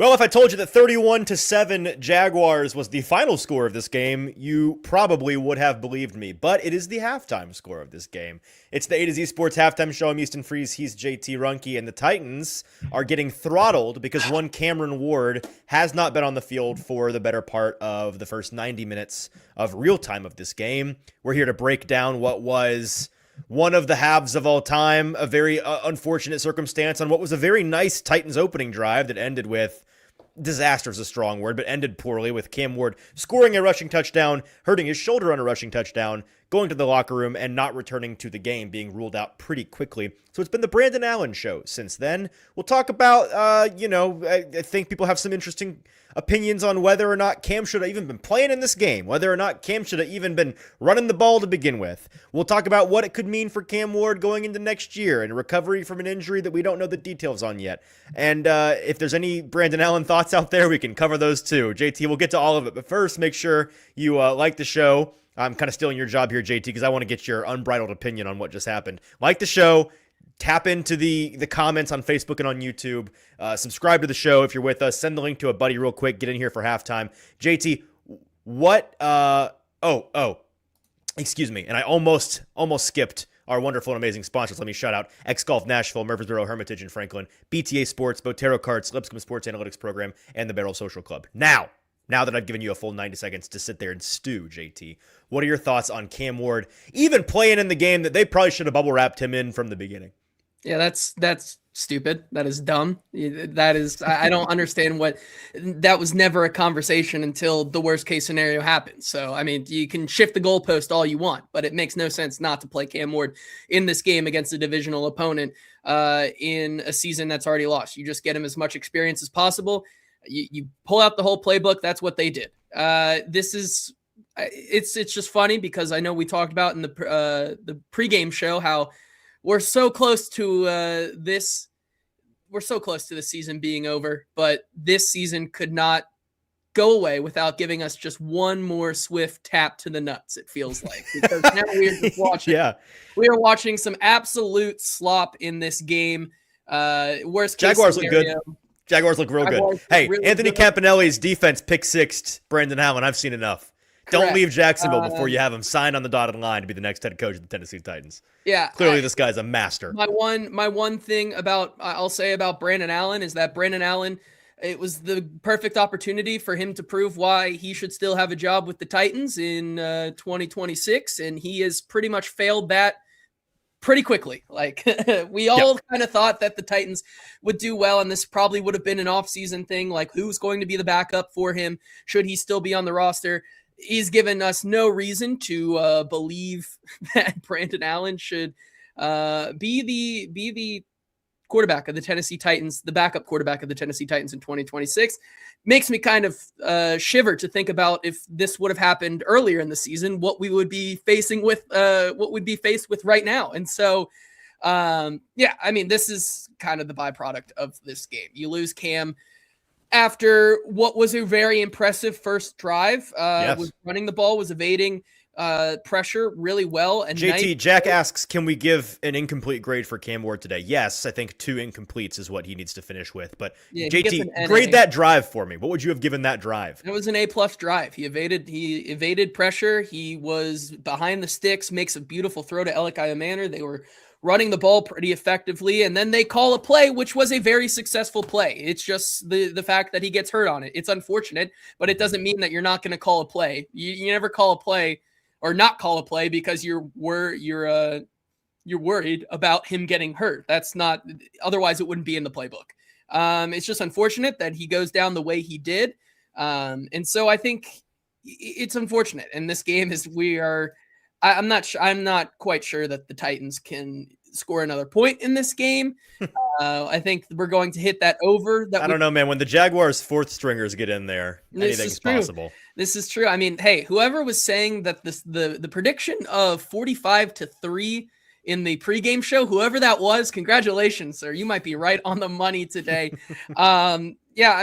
Well, if I told you that 31-7 Jaguars was the final score of this game, you probably would have believed me. But it is the halftime score of this game. It's the AtoZSports halftime show. I'm Easton Freeze. He's JT Runke. And the Titans are getting throttled because one Cameron Ward has not been on the field for the better part of the first 90 minutes of real time of this game. We're here to break down what was one of the halves of all time, a very unfortunate circumstance on what was a very nice Titans opening drive that ended with disaster is a strong word, but ended poorly with Cam Ward scoring a rushing touchdown, hurting his shoulder on a rushing touchdown, going to the locker room and not returning to the game, being ruled out pretty quickly. So it's been the Brandon Allen show since then. We'll talk about, I think people have some interesting opinions on whether or not Cam should have even been playing in this game, whether or not Cam should have even been running the ball to begin with. We'll talk about what it could mean for Cam Ward going into next year and recovery from an injury that we don't know the details on yet. And if there's any Brandon Allen thoughts out there, we can cover those too. JT, we'll get to all of it. But first, make sure you like the show. I'm kind of stealing your job here, JT, because I want to get your unbridled opinion on what just happened. Like the show. Tap into the comments on Facebook and on YouTube. Subscribe to the show if you're with us. Send the link to a buddy real quick. Get in here for halftime. JT, what? Excuse me. And I almost skipped our wonderful and amazing sponsors. Let me shout out X Golf Nashville, Murfreesboro, Hermitage, and Franklin, BTA Sports, Botero Carts, Lipscomb Sports Analytics Program, and the Barrel Social Club. Now that I've given you a full 90 seconds to sit there and stew, JT, what are your thoughts on Cam Ward even playing in the game that they probably should have bubble wrapped him in from the beginning? Yeah, that's stupid. That is dumb. That is, I don't understand that was never a conversation until the worst case scenario happened. So, I mean, you can shift the goalpost all you want, but it makes no sense not to play Cam Ward in this game against a divisional opponent in a season that's already lost. You just get him as much experience as possible. You pull out the whole playbook. That's what they did. It's just funny because I know we talked about in the pregame show how we're so close to this. We're so close to the season being over, but this season could not go away without giving us just one more swift tap to the nuts. It feels like, because now we're just watching. We are watching some absolute slop in this game. Worst case Jaguars scenario, look good. Jaguars look real good. Hey, really Anthony good. Campanelli's defense pick sixed Brandon Allen. I've seen enough. Correct. Don't leave Jacksonville before you have him signed on the dotted line to be the next head coach of the Tennessee Titans. Yeah. Clearly this guy's a master. My one thing I'll say about Brandon Allen is that Brandon Allen, it was the perfect opportunity for him to prove why he should still have a job with the Titans in 2026. And he has pretty much failed that pretty quickly. Like we all kind of thought that the Titans would do well, and this probably would have been an off-season thing. Like, who's going to be the backup for him? Should he still be on the roster? He's given us no reason to believe that Brandon Allen should be the quarterback of the Tennessee Titans, the backup quarterback of the Tennessee Titans in 2026. Makes me kind of shiver to think about if this would have happened earlier in the season, what we would be facing with, what we'd be faced with right now. And so, I mean, this is kind of the byproduct of this game. You lose Cam after what was a very impressive first drive. Was running the ball, was evading pressure really well. And JT, Jack asks, can we give an incomplete grade for Cam Ward today? Yes, I think 2 incompletes is what he needs to finish with. But JT, grade that drive for me. What would you have given that drive? It was an A+ drive. He evaded pressure. He was behind the sticks, makes a beautiful throw to Elik Manor. They were running the ball pretty effectively, and then they call a play, which was a very successful play. It's just the fact that he gets hurt on it. It's unfortunate, but it doesn't mean that you're not going to call a play. You never call a play or not call a play because you're worried about him getting hurt. That's not, otherwise it wouldn't be in the playbook. It's just unfortunate that he goes down the way he did. And so I think it's unfortunate. And this game is, I'm not quite sure that the Titans can score another point in this game. I think we're going to hit that over. I don't know, man. When the Jaguars' fourth stringers get in there, anything's possible. This is true. I mean, hey, whoever was saying that the prediction of 45-3 in the pregame show, whoever that was, congratulations, sir. You might be right on the money today. I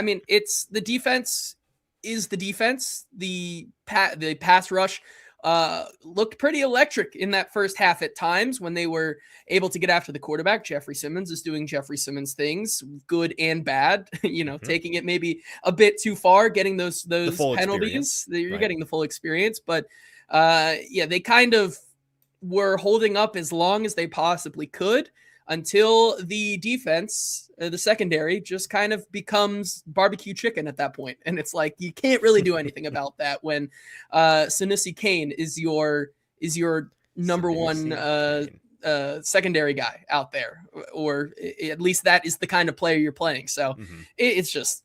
mean, it's the defense is the defense. The pass rush looked pretty electric in that first half at times when they were able to get after the quarterback. Jeffrey Simmons is doing Jeffrey Simmons things, good and bad, taking it maybe a bit too far, getting those penalties. You're getting the full experience. But they kind of were holding up as long as they possibly could until the defense, the secondary, just kind of becomes barbecue chicken at that point. And it's like, you can't really do anything about that when Sanusi Kane is your number one secondary guy out there, or at least that is the kind of player you're playing. So it's just,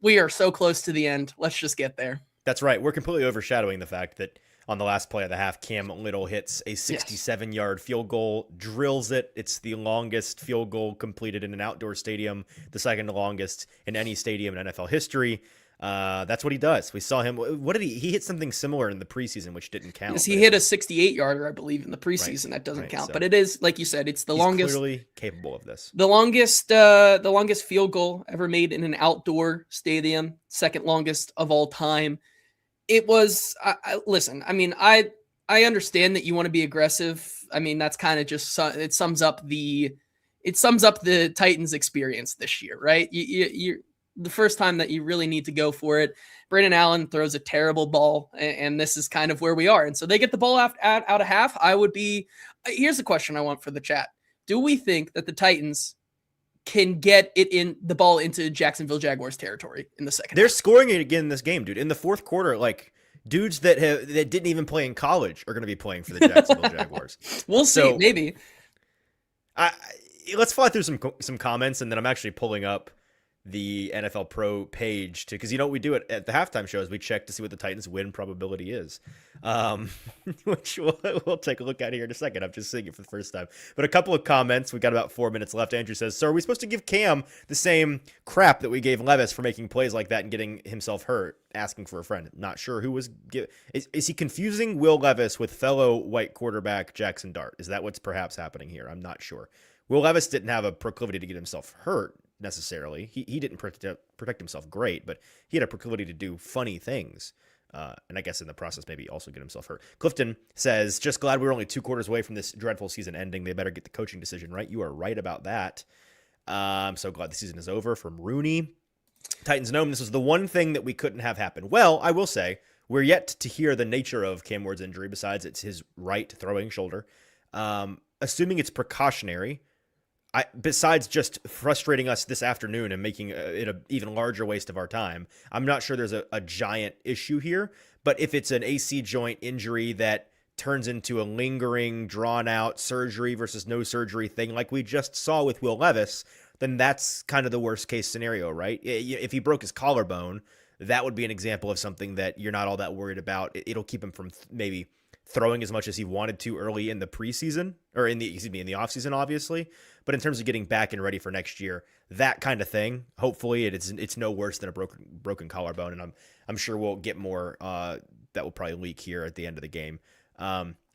we are so close to the end. Let's just get there. That's right. We're completely overshadowing the fact that on the last play of the half, Cam Little hits a 67-yard field goal, drills it. It's the longest field goal completed in an outdoor stadium, the second longest in any stadium in NFL history. That's what he does. We saw him. What did he hit something similar in the preseason, which didn't count. Yes, he hit a 68-yarder, I believe, in the preseason. Right, that doesn't count. So but it is, like you said, it's the longest. Clearly capable of this. The longest field goal ever made in an outdoor stadium, second longest of all time. It was, listen, I mean, I understand that you want to be aggressive. I mean, that's kind of just, it sums up the Titans experience this year, right? You're the first time that you really need to go for it. Brandon Allen throws a terrible ball, and this is kind of where we are. And so they get the ball out of half. Here's the question I want for the chat. Do we think that the Titans can get the ball into Jacksonville Jaguars territory in the second? They're scoring it again in this game, dude. In the fourth quarter, like dudes that didn't even play in college are going to be playing for the Jacksonville Jaguars. We'll see, maybe. Let's fly through some comments, and then I'm actually pulling up the NFL Pro page because what we do at the halftime show is we check to see what the Titans win probability is, which we'll take a look at here in a second. I'm just seeing it for the first time. But a couple of comments. We've got about 4 minutes left. Andrew says, so are we supposed to give Cam the same crap that we gave Levis for making plays like that and getting himself hurt, asking for a friend? Not sure who was is he confusing Will Levis with fellow white quarterback Jackson Dart? Is that what's perhaps happening here? I'm not sure. Will Levis didn't have a proclivity to get himself hurt necessarily. He didn't protect himself great, but he had a proclivity to do funny things. And I guess in the process, maybe also get himself hurt. Clifton says, just glad we're only 2 quarters away from this dreadful season ending. They better get the coaching decision right. You are right about that. I'm so glad the season is over. From Rooney. Titans Gnome, this was the one thing that we couldn't have happen. Well, I will say, we're yet to hear the nature of Cam Ward's injury, besides it's his right throwing shoulder. Assuming it's precautionary, besides just frustrating us this afternoon and making it an even larger waste of our time, I'm not sure there's a giant issue here. But if it's an AC joint injury that turns into a lingering, drawn-out surgery versus no surgery thing like we just saw with Will Levis, then that's kind of the worst-case scenario, right? If he broke his collarbone, that would be an example of something that you're not all that worried about. It'll keep him from maybe throwing as much as he wanted to early in the preseason, or in the offseason, obviously. But in terms of getting back and ready for next year, that kind of thing, hopefully it's no worse than a broken collarbone. And I'm sure we'll get more that will probably leak here at the end of the game.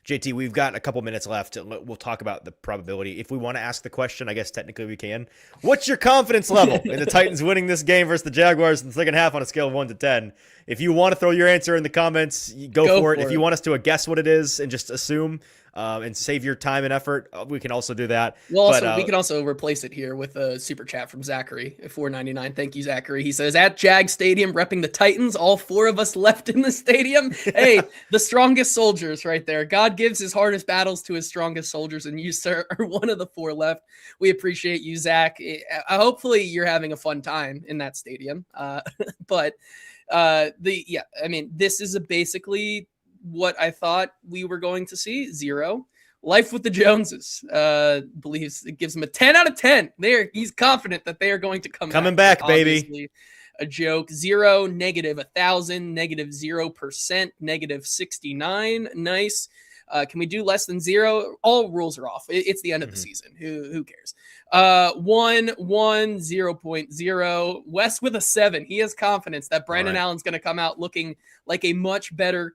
JT, we've got a couple minutes left. We'll talk about the probability. If we want to ask the question, I guess technically we can. What's your confidence level in the Titans winning this game versus the Jaguars in the second half on a scale of 1 to 10? If you want to throw your answer in the comments, go for it. If you want us to guess what it is and just assume and save your time and effort, we can also do that. Well, we can also replace it here with a super chat from Zachary at $4.99. Thank you, Zachary. He says, at Jag Stadium, repping the Titans, all 4 of us left in the stadium. Hey, the strongest soldiers right there. God gives his hardest battles to his strongest soldiers, and you, sir, are one of the 4 left. We appreciate you, Zach. Hopefully you're having a fun time in that stadium. This is basically what I thought we were going to see. 0. Life with the Joneses. Believes it gives him a 10 out of 10. He's confident that they are going to coming back, baby. A joke. 0, negative 1,000, negative 0%, negative 69. Nice. Can we do less than 0? All rules are off. It's the end of the season. Who cares? 1, 0.0. Wes with a 7. He has confidence that Brandon Allen's going to come out looking like a much better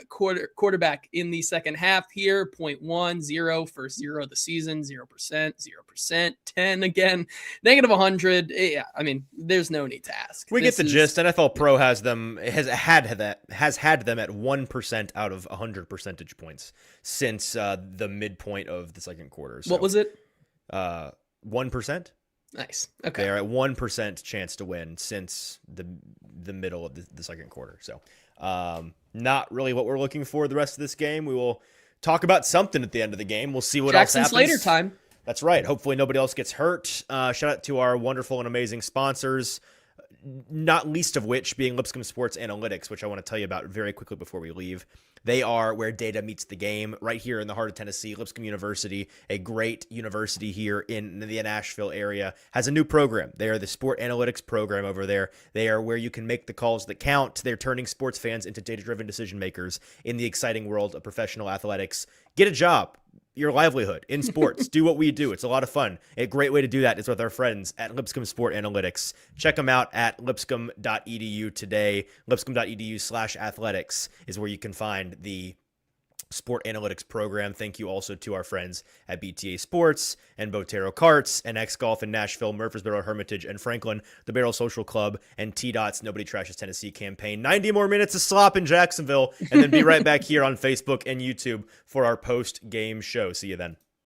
quarterback in the second half here. 0.1, 0 for 0 of the season, 0%, 0%, 10 again, negative 100. Yeah, I mean, there's no need to ask. We get the gist. NFL Pro has them has had them at 1% out of 100 percentage points since the midpoint of the second quarter. So, what was it? 1%. Nice. Okay. They are at 1% chance to win since the middle of the second quarter. So, not really what we're looking for the rest of this game. We will talk about something at the end of the game. We'll see what Jackson else happens. Slater time. That's right. Hopefully nobody else gets hurt. Shout out to our wonderful and amazing sponsors, not least of which being Lipscomb Sports Analytics, which I want to tell you about very quickly before we leave. They are where data meets the game, right here in the heart of Tennessee. Lipscomb University, a great university here in the Nashville area, has a new program. They are the Sport Analytics program over there. They are where you can make the calls that count. They're turning sports fans into data-driven decision makers in the exciting world of professional athletics. Get a job, your livelihood in sports. Do what we do. It's a lot of fun. A great way to do that is with our friends at Lipscomb Sport Analytics. Check them out at lipscomb.edu today. Lipscomb.edu/athletics is where you can find the Sport Analytics program. Thank you also to our friends at BTA Sports and Botero Karts and X Golf in Nashville, Murfreesboro, Hermitage, and Franklin, the Barrel Social Club, and T-Dot's Nobody Trashes Tennessee campaign. 90 more minutes of slop in Jacksonville, and then be right back here on Facebook and YouTube for our post-game show. See you then.